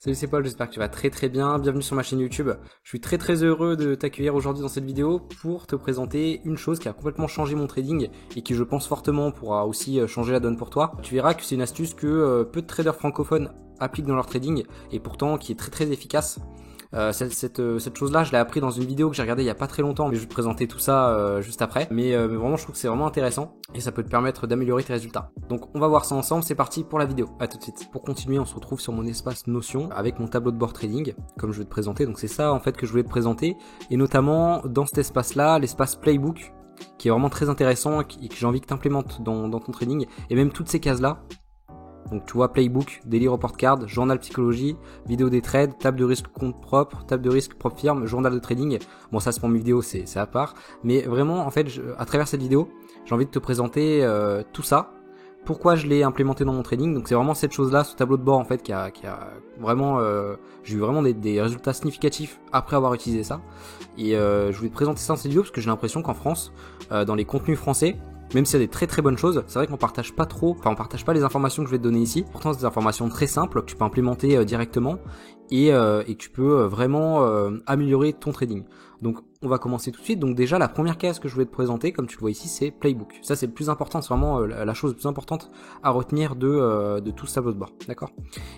Salut, c'est Paul, j'espère que tu vas très bien, bienvenue sur ma chaîne YouTube. Je suis très heureux de t'accueillir aujourd'hui dans cette vidéo pour te présenter une chose qui a complètement changé mon trading et qui je pense fortement pourra aussi changer la donne pour toi. Tu verras que c'est une astuce que peu de traders francophones appliquent dans leur trading et pourtant qui est très efficace. Cette chose-là, je l'ai appris dans une vidéo que j'ai regardée il y a pas très longtemps, mais je vais te présenter tout ça juste après. Mais vraiment, je trouve que c'est vraiment intéressant et ça peut te permettre d'améliorer tes résultats. Donc, on va voir ça ensemble. C'est parti pour la vidéo. À tout de suite. Pour continuer, on se retrouve sur mon espace Notion avec mon tableau de bord trading, comme je vais te présenter. Donc, c'est ça en fait que je voulais te présenter, et notamment dans cet espace-là, l'espace Playbook, qui est vraiment très intéressant et que j'ai envie que tu implémentes dans ton trading, et même toutes ces cases-là. Donc tu vois, Playbook, Daily Report Card, Journal Psychologie, Vidéo des trades, Table de risque compte propre, Table de risque propre firme, Journal de trading. Bon, ça c'est pour mes vidéos, c'est à part. Mais vraiment, en fait, à travers cette vidéo, j'ai envie de te présenter tout ça. Pourquoi je l'ai implémenté dans mon trading. Donc c'est vraiment cette chose-là, ce tableau de bord en fait qui a vraiment... j'ai eu vraiment des résultats significatifs après avoir utilisé ça. Et je voulais te présenter ça dans cette vidéo parce que j'ai l'impression qu'en France, dans les contenus français, même s'il y a des très bonnes choses, c'est vrai qu'on partage pas trop, on partage pas les informations que je vais te donner ici. Pourtant, c'est des informations très simples que tu peux implémenter directement et que tu peux vraiment améliorer ton trading. Donc, on va commencer tout de suite. Donc déjà, la première case que je voulais te présenter, comme tu le vois ici, c'est Playbook. Ça, c'est le plus important, c'est vraiment la chose la plus importante à retenir de tout ce tableau de bord, d'accord?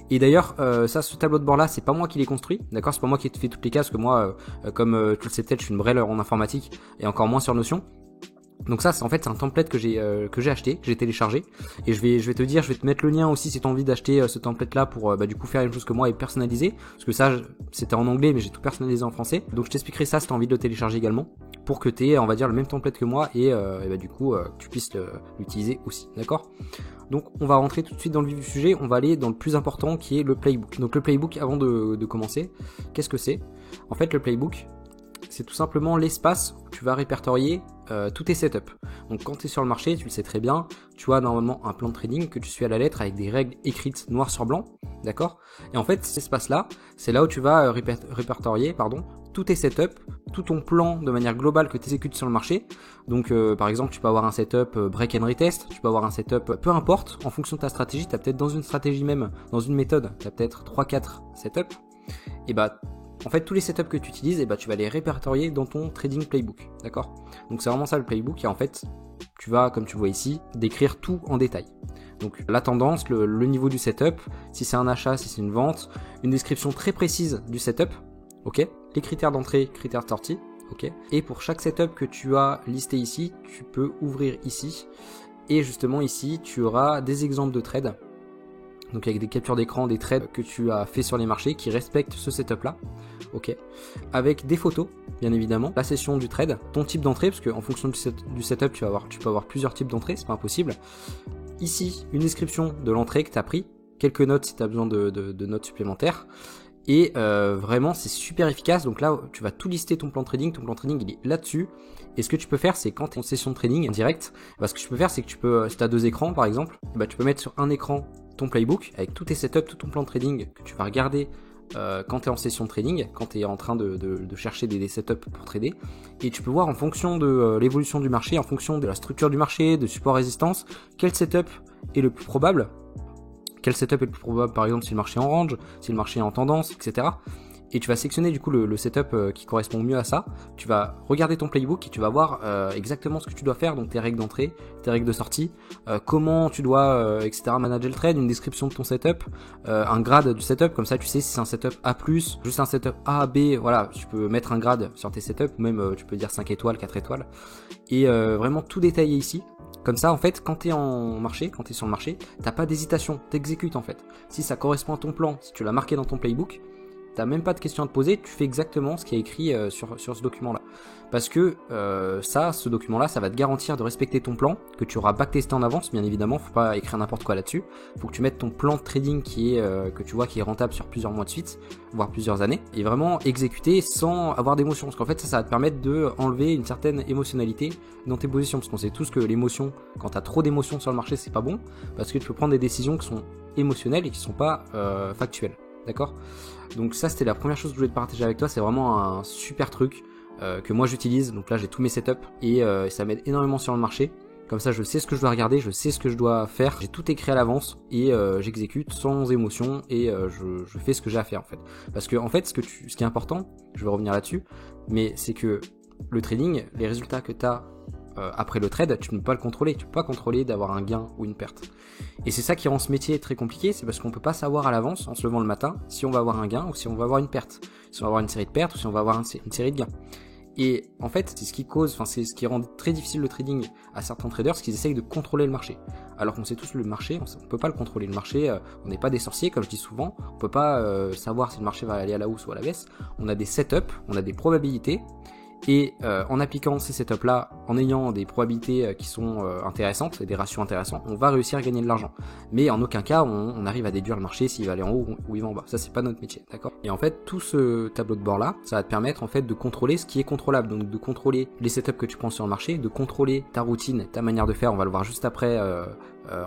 Et d'ailleurs, ce tableau de bord-là, c'est pas moi qui l'ai construit, d'accord? C'est pas moi qui ai fait toutes les cases, parce que moi, comme tu le sais peut-être, je suis une vraie leurre en informatique et encore moins sur Notion. Donc ça, en fait, c'est un template que j'ai acheté, que j'ai téléchargé, et je vais te mettre le lien aussi si tu as envie d'acheter ce template là pour du coup faire une chose que moi et personnaliser, parce que ça c'était en anglais mais j'ai tout personnalisé en français. Donc je t'expliquerai ça si tu as envie de le télécharger également, pour que tu aies, on va dire, le même template que moi et du coup que tu puisses l'utiliser aussi, d'accord? Donc on va rentrer tout de suite dans le vif du sujet, on va aller dans le plus important qui est le Playbook. Donc le Playbook, avant de commencer, qu'est-ce que c'est? En fait, le Playbook, c'est tout simplement l'espace où tu vas répertorier tous tes setups. Donc quand tu es sur le marché, tu le sais très bien, tu as normalement un plan de trading que tu suis à la lettre avec des règles écrites noir sur blanc, d'accord? Et en fait, cet espace-là, c'est là où tu vas répertorier tous tes setups, tout ton plan de manière globale que tu exécutes sur le marché. Donc par exemple, tu peux avoir un setup break and retest, tu peux avoir un setup, peu importe, en fonction de ta stratégie, tu as peut-être dans une stratégie même, dans une méthode, tu as peut-être 3-4 setups, et en fait, tous les setups que tu utilises, tu vas les répertorier dans ton trading playbook, d'accord? Donc c'est vraiment ça le playbook, et en fait, tu vas, comme tu vois ici, décrire tout en détail. Donc la tendance, le niveau du setup, si c'est un achat, si c'est une vente, une description très précise du setup, ok? Les critères d'entrée, critères de sortie, ok? Et pour chaque setup que tu as listé ici, tu peux ouvrir ici, et justement ici, tu auras des exemples de trades. Donc avec des captures d'écran, des trades que tu as fait sur les marchés qui respectent ce setup là, ok, avec des photos bien évidemment, la session du trade, ton type d'entrée, parce qu'en fonction du setup tu peux avoir plusieurs types d'entrées, c'est pas impossible. Ici une description de l'entrée que tu as pris, quelques notes si tu as besoin de notes supplémentaires, et vraiment c'est super efficace. Donc là tu vas tout lister, ton plan de trading il est là-dessus. Et ce que tu peux faire, c'est quand tu es en session de trading en direct, ce que tu peux faire, c'est que tu peux, si tu as deux écrans par exemple, tu peux mettre sur un écran ton playbook avec tous tes setups, tout ton plan de trading que tu vas regarder quand tu es en session de trading, quand tu es en train de chercher des setups pour trader, et tu peux voir en fonction de l'évolution du marché, en fonction de la structure du marché, de support résistance, quel setup est le plus probable. Quel setup est le plus probable, par exemple si le marché est en range, si le marché est en tendance, etc. Et tu vas sélectionner du coup le setup qui correspond mieux à ça. Tu vas regarder ton playbook et tu vas voir exactement ce que tu dois faire, donc tes règles d'entrée, tes règles de sortie, comment tu dois, etc. manager le trade, une description de ton setup, un grade du setup, comme ça tu sais si c'est un setup A+, juste un setup A, B, voilà, tu peux mettre un grade sur tes setups, ou même tu peux dire 5 étoiles, 4 étoiles, et vraiment tout détaillé ici. Comme ça, en fait, quand tu es sur le marché, t'as pas d'hésitation, t'exécutes en fait. Si ça correspond à ton plan, si tu l'as marqué dans ton playbook, t'as même pas de questions à te poser, tu fais exactement ce qui est écrit sur ce document-là. Parce que ce document-là, ça va te garantir de respecter ton plan, que tu auras backtesté en avance, bien évidemment, faut pas écrire n'importe quoi là-dessus. Faut que tu mettes ton plan de trading qui est que tu vois qui est rentable sur plusieurs mois de suite, voire plusieurs années, et vraiment exécuter sans avoir d'émotion. Parce qu'en fait, ça va te permettre de enlever une certaine émotionnalité dans tes positions. Parce qu'on sait tous que l'émotion, quand t'as trop d'émotions sur le marché, c'est pas bon, parce que tu peux prendre des décisions qui sont émotionnelles et qui sont pas factuelles. D'accord? Donc ça, c'était la première chose que je voulais te partager avec toi. C'est vraiment un super truc que moi j'utilise. Donc là, j'ai tous mes setups et ça m'aide énormément sur le marché. Comme ça, je sais ce que je dois regarder, je sais ce que je dois faire. J'ai tout écrit à l'avance et j'exécute sans émotion et je fais ce que j'ai à faire en fait. Parce que en fait, ce qui est important, je vais revenir là-dessus, mais c'est que le trading, les résultats que tu as après le trade, tu ne peux pas le contrôler. Tu peux pas contrôler d'avoir un gain ou une perte. Et c'est ça qui rend ce métier très compliqué, c'est parce qu'on peut pas savoir à l'avance, en se levant le matin, si on va avoir un gain ou si on va avoir une perte. Si on va avoir une série de pertes ou si on va avoir une série de gains. Et en fait, c'est ce qui cause, enfin c'est ce qui rend très difficile le trading à certains traders, c'est qu'ils essayent de contrôler le marché. Alors qu'on sait tous le marché, on peut pas le contrôler. Le marché, on n'est pas des sorciers, comme je dis souvent. On peut pas savoir si le marché va aller à la hausse ou à la baisse. On a des setups, on a des probabilités. Et en appliquant ces setups là, en ayant des probabilités qui sont intéressantes et des ratios intéressants, on va réussir à gagner de l'argent. Mais en aucun cas on arrive à déduire le marché s'il va aller en haut ou il va en bas. Ça c'est pas notre métier, d'accord? Et en fait tout ce tableau de bord là, ça va te permettre en fait de contrôler ce qui est contrôlable, donc de contrôler les setups que tu prends sur le marché, de contrôler ta routine, ta manière de faire. On va le voir juste après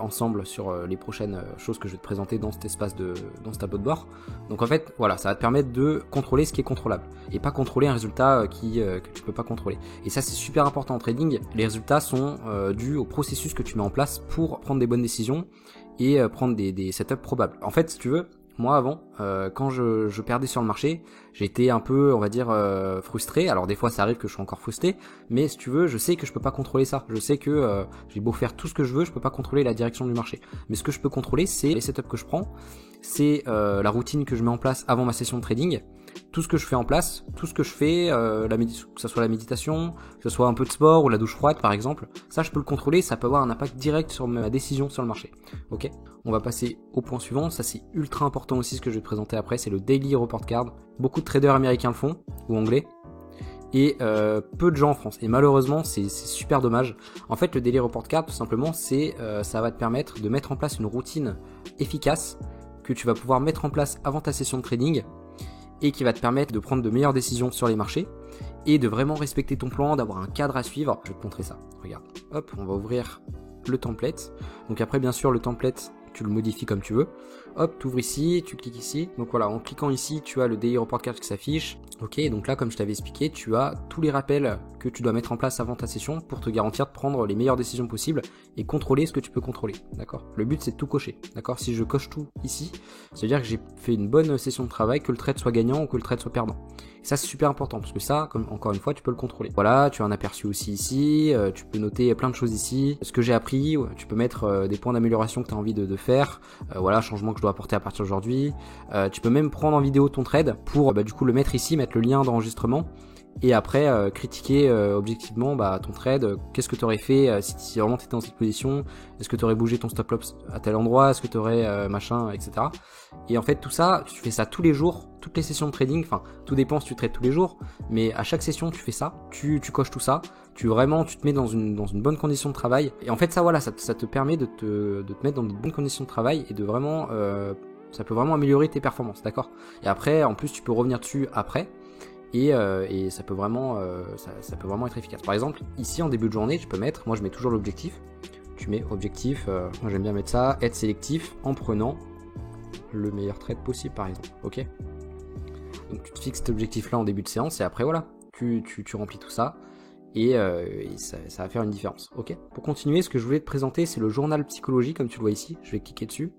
ensemble sur les prochaines choses que je vais te présenter dans cet espace dans ce tableau de bord. Donc en fait voilà, ça va te permettre de contrôler ce qui est contrôlable et pas contrôler un résultat que tu peux pas contrôler. Et ça c'est super important en trading. Les résultats sont dus au processus que tu mets en place pour prendre des bonnes décisions et prendre des setups probables. En fait si tu veux, moi avant, quand je perdais sur le marché, j'étais un peu, on va dire, frustré. Alors des fois ça arrive que je suis encore frustré, mais si tu veux, je sais que je peux pas contrôler ça. Je sais que j'ai beau faire tout ce que je veux, je peux pas contrôler la direction du marché. Mais ce que je peux contrôler, c'est les setups que je prends, c'est la routine que je mets en place avant ma session de trading, tout ce que je fais en place, tout ce que je fais, que ce soit la méditation, que ce soit un peu de sport ou la douche froide par exemple, ça je peux le contrôler, ça peut avoir un impact direct sur ma décision sur le marché. Ok, on va passer au point suivant, ça c'est ultra important aussi ce que je vais te présenter après, c'est le Daily Report Card. Beaucoup de traders américains le font, ou anglais, et peu de gens en France. Et malheureusement, c'est super dommage. En fait, le Daily Report Card, tout simplement, ça va te permettre de mettre en place une routine efficace que tu vas pouvoir mettre en place avant ta session de trading et qui va te permettre de prendre de meilleures décisions sur les marchés et de vraiment respecter ton plan, d'avoir un cadre à suivre. Je vais te montrer ça. Regarde. Hop, on va ouvrir le template. Donc après, bien sûr, le template, tu le modifies comme tu veux. Hop, tu ouvres ici, tu cliques ici. Donc voilà, en cliquant ici, tu as le Daily Report Card qui s'affiche. Ok, donc là, comme je t'avais expliqué, tu as tous les rappels que tu dois mettre en place avant ta session pour te garantir de prendre les meilleures décisions possibles et contrôler ce que tu peux contrôler. D'accord? Le but, c'est de tout cocher. D'accord? Si je coche tout ici, ça veut dire que j'ai fait une bonne session de travail, que le trade soit gagnant ou que le trade soit perdant. Et ça, c'est super important parce que ça, comme encore une fois, tu peux le contrôler. Voilà, tu as un aperçu aussi ici, tu peux noter plein de choses ici. Ce que j'ai appris, tu peux mettre des points d'amélioration que tu as envie de faire. Voilà, changement que je dois apporter à partir d'aujourd'hui. Tu peux même prendre en vidéo ton trade pour du coup le mettre ici, mettre le lien d'enregistrement et après critiquer objectivement ton trade. Qu'est-ce que tu aurais fait si vraiment tu étais dans cette position? Est-ce que tu aurais bougé ton stop loss à tel endroit? Est-ce que tu aurais machin, etc. Et en fait tout ça, tu fais ça tous les jours, toutes les sessions de trading, enfin tout dépend si tu trades tous les jours, mais à chaque session tu fais ça, tu coches tout ça, tu te mets dans une bonne condition de travail. Et en fait ça voilà, ça te permet de te mettre dans de bonnes conditions de travail et de vraiment ça peut vraiment améliorer tes performances, d'accord? Et après, en plus, tu peux revenir dessus après, et ça peut vraiment être efficace. Par exemple, ici en début de journée, tu peux mettre, moi je mets toujours l'objectif. Tu mets objectif, moi j'aime bien mettre ça, être sélectif en prenant le meilleur trade possible, par exemple. Ok? Donc tu te fixes cet objectif-là en début de séance, et après voilà, tu remplis tout ça. Et ça va faire une différence. Ok? Pour continuer, ce que je voulais te présenter, c'est le journal psychologie, comme tu le vois ici. Je vais cliquer dessus.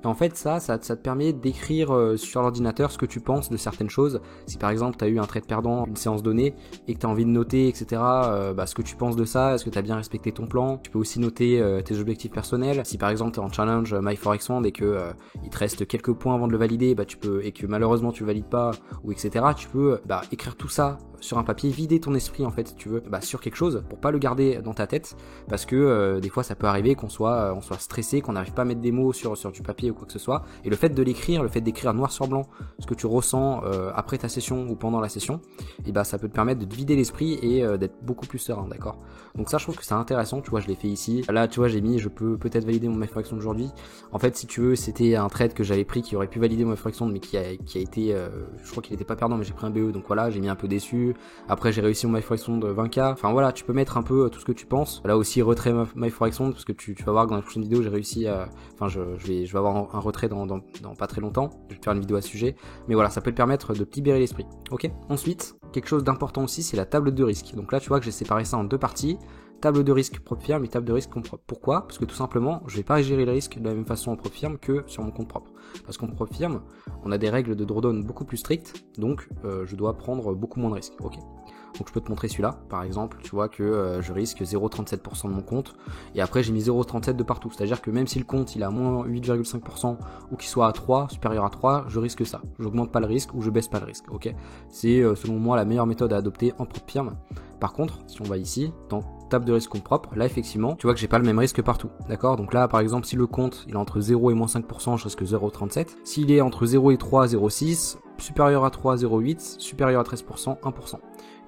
Et en fait ça te permet d'écrire sur l'ordinateur ce que tu penses de certaines choses. Si par exemple tu as eu un trade perdant, une séance donnée, et que tu as envie de noter, etc. Ce que tu penses de ça, est-ce que tu as bien respecté ton plan. Tu peux aussi noter tes objectifs personnels. Si par exemple tu es en challenge MyForexFund et que il te reste quelques points avant de le valider, tu peux, et que malheureusement tu valides pas, ou etc. Tu peux écrire tout ça sur un papier, vider ton esprit en fait si tu veux sur quelque chose pour pas le garder dans ta tête, parce que des fois ça peut arriver qu'on soit stressé, qu'on n'arrive pas à mettre des mots sur du papier ou quoi que ce soit, et le fait d'écrire noir sur blanc ce que tu ressens après ta session ou pendant la session, et ça peut te permettre de te vider l'esprit et d'être beaucoup plus serein, d'accord? Donc ça je trouve que c'est intéressant, tu vois, je l'ai fait ici. Là tu vois, j'ai mis je peux peut-être valider mon MyForexFund aujourd'hui. En fait si tu veux, c'était un trade que j'avais pris qui aurait pu valider mon MyForexFund mais qui a été je crois qu'il était pas perdant, mais j'ai pris un BE, donc voilà, j'ai mis un peu déçu. Après j'ai réussi mon MyForexFund de 20K. Enfin voilà, tu peux mettre un peu tout ce que tu penses. Là aussi retrait MyForexFund, parce que tu vas voir que dans la prochaine vidéo j'ai réussi à... Enfin je vais avoir un retrait dans pas très longtemps. Je vais te faire une vidéo à ce sujet. Mais voilà, ça peut te permettre de te libérer l'esprit. Ok. Ensuite, quelque chose d'important aussi, c'est la table de risque. Donc là tu vois que j'ai séparé ça en deux parties. table de risque propre firme et table de risque compte propre. Pourquoi? Parce que tout simplement, je vais pas gérer le risque de la même façon en propre firme que sur mon compte propre. Parce qu'en propre firme, on a des règles de drawdown beaucoup plus strictes, donc je dois prendre beaucoup moins de risques. Ok. Donc je peux te montrer celui-là, par exemple, tu vois que je risque 0,37% de mon compte, et après j'ai mis 0,37 de partout, c'est-à-dire que même si le compte il est à moins 8,5% ou qu'il soit à 3, supérieur à 3, je risque ça, j'augmente pas le risque ou je baisse pas le risque, ok. C'est selon moi la meilleure méthode à adopter en propre firme. Par contre, si on va ici, dans table de risque compte propre, là effectivement, tu vois que j'ai pas le même risque partout, d'accord. Donc là par exemple, si le compte il est entre 0 et moins 5%, je risque 0,37, s'il est entre 0 et 3, 0,6, supérieur à 3, 0,8, supérieur à 13%, 1%.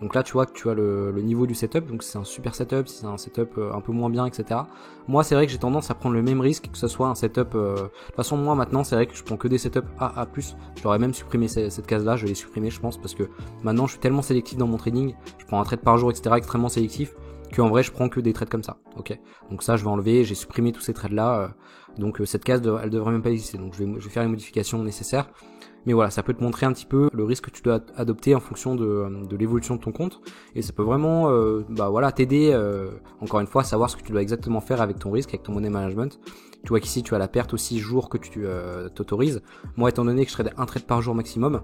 Donc là tu vois que tu as le niveau du setup, donc c'est un super setup, si c'est un setup un peu moins bien, etc. Moi c'est vrai que j'ai tendance à prendre le même risque que ce soit un setup, de toute façon moi maintenant c'est vrai que je prends que des setups AA+, j'aurais même supprimé cette case là, je vais les supprimer je pense, parce que maintenant je suis tellement sélectif dans mon trading, je prends un trade par jour, etc., extrêmement sélectif, qu'en vrai je prends que des trades comme ça, ok. Donc ça je vais enlever, j'ai supprimé tous ces trades là, donc cette case elle devrait même pas exister, donc je vais faire les modifications nécessaires. Mais voilà, ça peut te montrer un petit peu le risque que tu dois adopter en fonction de l'évolution de ton compte, et ça peut vraiment voilà, t'aider encore une fois à savoir ce que tu dois exactement faire avec ton risque, avec ton money management. Tu vois qu'ici tu as la perte aussi jour que tu t'autorises. Moi étant donné que je trade un trade par jour maximum,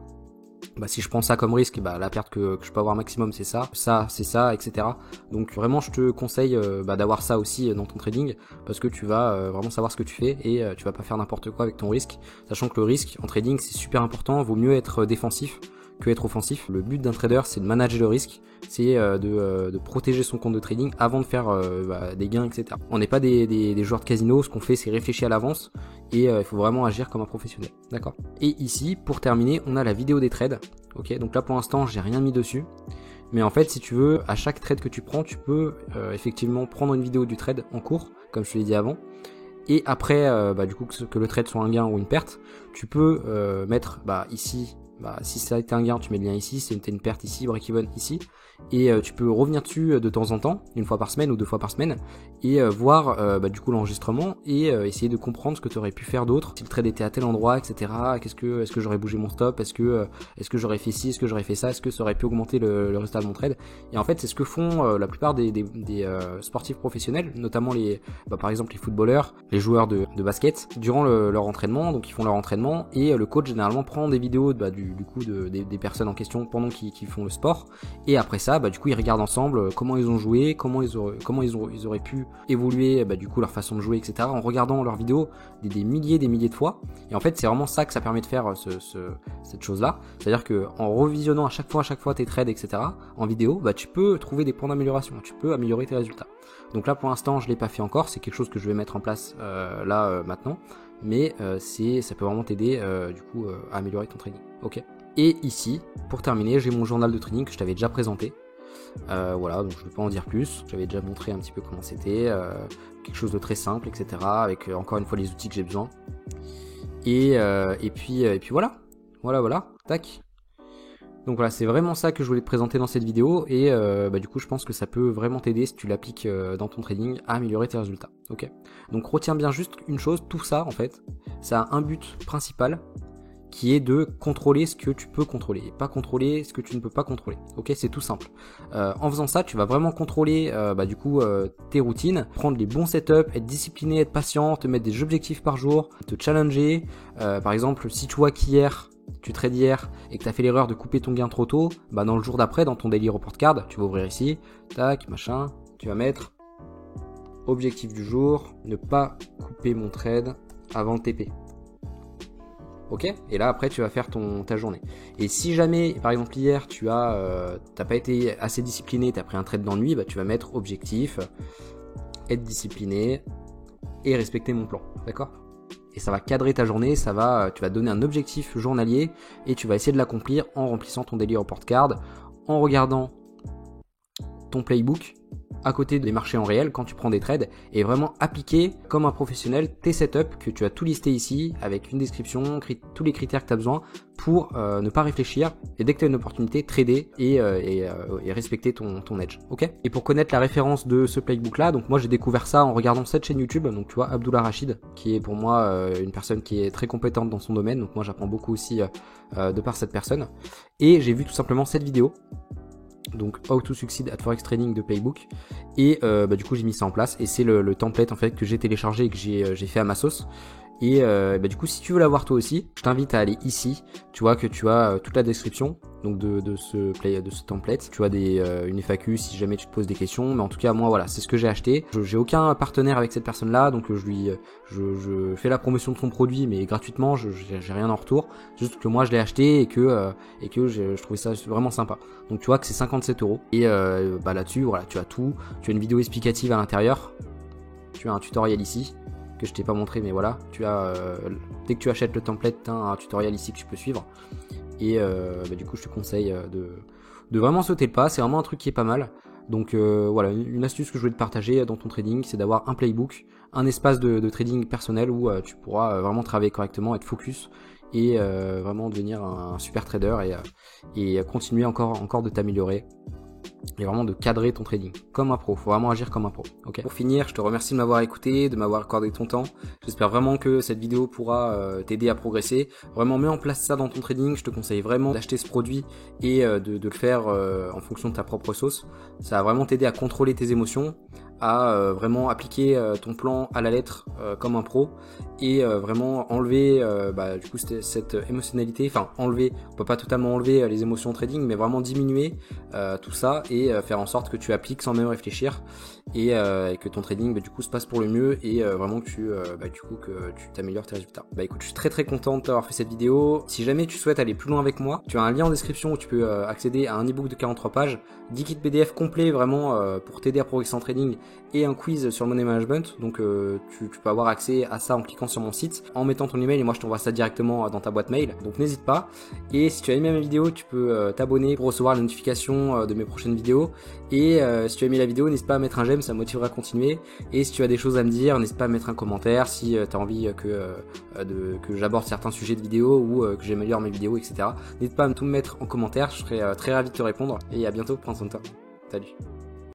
si je prends ça comme risque, la perte que je peux avoir maximum c'est ça, c'est ça, etc. Donc vraiment je te conseille d'avoir ça aussi dans ton trading, parce que tu vas vraiment savoir ce que tu fais et tu vas pas faire n'importe quoi avec ton risque, sachant que le risque en trading c'est super important, vaut mieux être défensif que être offensif. Le but d'un trader c'est de manager le risque, c'est de protéger son compte de trading avant de faire des gains, etc. On n'est pas des joueurs de casino, ce qu'on fait c'est réfléchir à l'avance, et il faut vraiment agir comme un professionnel, d'accord. Et ici pour terminer on a la vidéo des trades, ok. Donc là pour l'instant j'ai rien mis dessus, mais en fait si tu veux, à chaque trade que tu prends tu peux effectivement prendre une vidéo du trade en cours, comme je te l'ai dit avant, et après du coup que le trade soit un gain ou une perte, tu peux mettre ici, si ça a été un gain tu mets le lien ici, si c'était une perte ici, break-even ici, et tu peux revenir dessus de temps en temps, une fois par semaine ou deux fois par semaine, et voir du coup l'enregistrement, et essayer de comprendre ce que tu aurais pu faire d'autre, si le trade était à tel endroit, etc. Est-ce que j'aurais bougé mon stop, est-ce que j'aurais fait ci, est-ce que j'aurais fait ça, est-ce que ça aurait pu augmenter le résultat de mon trade. Et en fait c'est ce que font la plupart des sportifs professionnels, notamment par exemple les footballeurs, les joueurs de basket, durant leur entraînement. Donc ils font leur entraînement, et le coach généralement prend des vidéos des personnes en question pendant qu'ils font le sport, et après ça du coup ils regardent ensemble comment ils ont joué, comment ils auraient pu évoluer du coup leur façon de jouer, etc., en regardant leurs vidéos des milliers de fois. Et en fait c'est vraiment ça que ça permet de faire cette chose là, c'est à dire que en revisionnant à chaque fois tes trades, etc., en vidéo, tu peux trouver des points d'amélioration, tu peux améliorer tes résultats. Donc là pour l'instant je l'ai pas fait encore, c'est quelque chose que je vais mettre en place maintenant, mais ça peut vraiment t'aider à améliorer ton trading, ok. Et ici pour terminer j'ai mon journal de trading que je t'avais déjà présenté. Voilà, donc je ne vais pas en dire plus, j'avais déjà montré un petit peu comment c'était, quelque chose de très simple, etc., avec encore une fois les outils que j'ai besoin, et puis voilà, tac. Donc voilà, c'est vraiment ça que je voulais te présenter dans cette vidéo, et du coup je pense que ça peut vraiment t'aider si tu l'appliques dans ton trading à améliorer tes résultats, ok. Donc retiens bien juste une chose, tout ça en fait, ça a un but principal, qui est de contrôler ce que tu peux contrôler, et pas contrôler ce que tu ne peux pas contrôler, ok. C'est tout simple. En faisant ça tu vas vraiment contrôler tes routines, prendre les bons setups, être discipliné, être patient, te mettre des objectifs par jour, te challenger. Par exemple si tu vois qu'hier tu trades hier et que tu as fait l'erreur de couper ton gain trop tôt, dans le jour d'après dans ton daily report card tu vas ouvrir ici, tac, machin, tu vas mettre objectif du jour, ne pas couper mon trade avant le TP. Ok, et là après tu vas faire ta journée. Et si jamais par exemple hier t'as pas été assez discipliné, t'as pris un trade d'ennui, tu vas mettre objectif, être discipliné et respecter mon plan, d'accord. Et ça va cadrer ta journée, tu vas donner un objectif journalier et tu vas essayer de l'accomplir en remplissant ton daily report card, en regardant ton playbook à côté des marchés en réel quand tu prends des trades, et vraiment appliquer comme un professionnel tes setups que tu as tout listé ici avec une description, tous les critères que tu as besoin pour ne pas réfléchir, et dès que tu as une opportunité, trader et respecter ton edge, ok. Et pour connaître la référence de ce playbook là, donc moi j'ai découvert ça en regardant cette chaîne YouTube, donc tu vois Abdullah Rachid, qui est pour moi une personne qui est très compétente dans son domaine, donc moi j'apprends beaucoup aussi de par cette personne, et j'ai vu tout simplement cette vidéo donc How to Succeed at Forex Trading de Playbook, et du coup j'ai mis ça en place, et c'est le template en fait que j'ai téléchargé et que j'ai fait à ma sauce. Et du coup si tu veux l'avoir toi aussi, je t'invite à aller ici, tu vois que tu as toute la description donc de ce template, tu as une FAQ si jamais tu te poses des questions, mais en tout cas moi voilà, c'est ce que j'ai acheté. J'ai aucun partenaire avec cette personne là, donc je fais la promotion de son produit mais gratuitement, j'ai rien en retour, juste que moi je l'ai acheté et que je trouvais ça vraiment sympa. Donc tu vois que c'est 57 €, et là-dessus voilà, tu as tout, tu as une vidéo explicative à l'intérieur, tu as un tutoriel ici que je t'ai pas montré, mais voilà, tu as dès que tu achètes le template, tu as un tutoriel ici que tu peux suivre, et du coup je te conseille de vraiment sauter le pas, c'est vraiment un truc qui est pas mal. Donc voilà, une astuce que je voulais te partager dans ton trading, c'est d'avoir un playbook, un espace de trading personnel où tu pourras vraiment travailler correctement, être focus, et vraiment devenir un super trader, et continuer encore de t'améliorer, et vraiment de cadrer ton trading comme un pro. Faut vraiment agir comme un pro. Ok. Pour finir, je te remercie de m'avoir écouté, de m'avoir accordé ton temps. J'espère vraiment que cette vidéo pourra t'aider à progresser. Vraiment, mets en place ça dans ton trading. Je te conseille vraiment d'acheter ce produit et de le faire en fonction de ta propre sauce. Ça va vraiment t'aider à contrôler tes émotions, à vraiment appliquer ton plan à la lettre comme un pro, et vraiment enlever du coup cette émotionnalité, enfin enlever, on peut pas totalement enlever les émotions au trading, mais vraiment diminuer tout ça, et faire en sorte que tu appliques sans même réfléchir, et que ton trading du coup se passe pour le mieux, et vraiment que tu t'améliores tes résultats. Écoute, je suis très content d'avoir fait cette vidéo. Si jamais tu souhaites aller plus loin avec moi, tu as un lien en description où tu peux accéder à un ebook de 43 pages, 10 kits PDF complets vraiment pour t'aider à progresser en trading, et un quiz sur le money management. Donc tu peux avoir accès à ça en cliquant sur mon site, en mettant ton email, et moi je t'envoie ça directement dans ta boîte mail, donc n'hésite pas. Et si tu as aimé ma vidéo, tu peux t'abonner pour recevoir la notification de mes prochaines vidéos, et si tu as aimé la vidéo, n'hésite pas à mettre un j'aime, ça me motivera à continuer. Et si tu as des choses à me dire, n'hésite pas à mettre un commentaire si tu as envie que j'aborde certains sujets de vidéo, ou que j'améliore mes vidéos, etc. N'hésite pas à tout me mettre en commentaire, je serai très ravi de te répondre, et à bientôt, prends soin de toi. Salut.